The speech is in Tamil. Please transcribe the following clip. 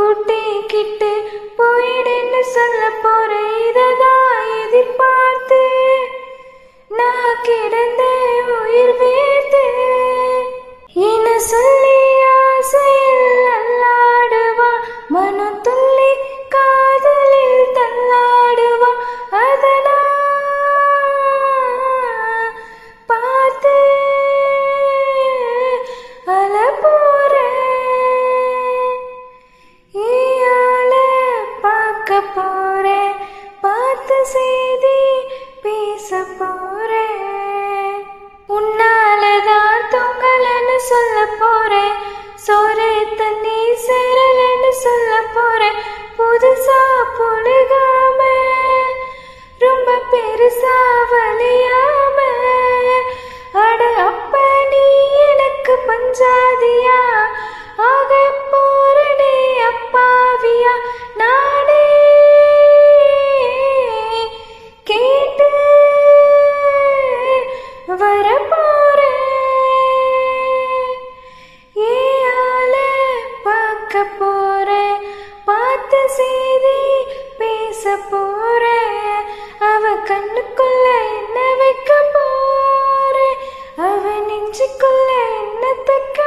கூட்டிக்கிட்டு போயிடுன்னு சொல்ல போறேன். இததான் எதிர்பார்த்து நான் கிடந்தேன் உயிர் வேத்து. என சொல்லி ஆசையில் அல்லாடுவா, மனம் துள்ளி காதலில் தள்ளாடுவா. அதனா பார்த்து அல போறேன். ஏயால பார்க்க போறேன், பார்த்த செய்தி பேச போறேன். உன்னாலதான் தூங்கலன்னு சொல்ல போறேன், சோறு தண்ணி சேரலன்னு சொல்ல போறேன். புதுசா புழுகாம ரொம்ப பெருசா வலியாம, அட அப்ப நீ எனக்கு பஞ்சாதியா ஆக போறனே அப்பாவியா. நானே கேட்டு வர போறேன். ஏயால பார்க்க போறேன், பார்த்த செய்தி பேச போறேன். அவ கண்ணுக்குள்ள என்ன வைக்க போறேன், அவ நெஞ்சுக்குள்ள என்ன தக்க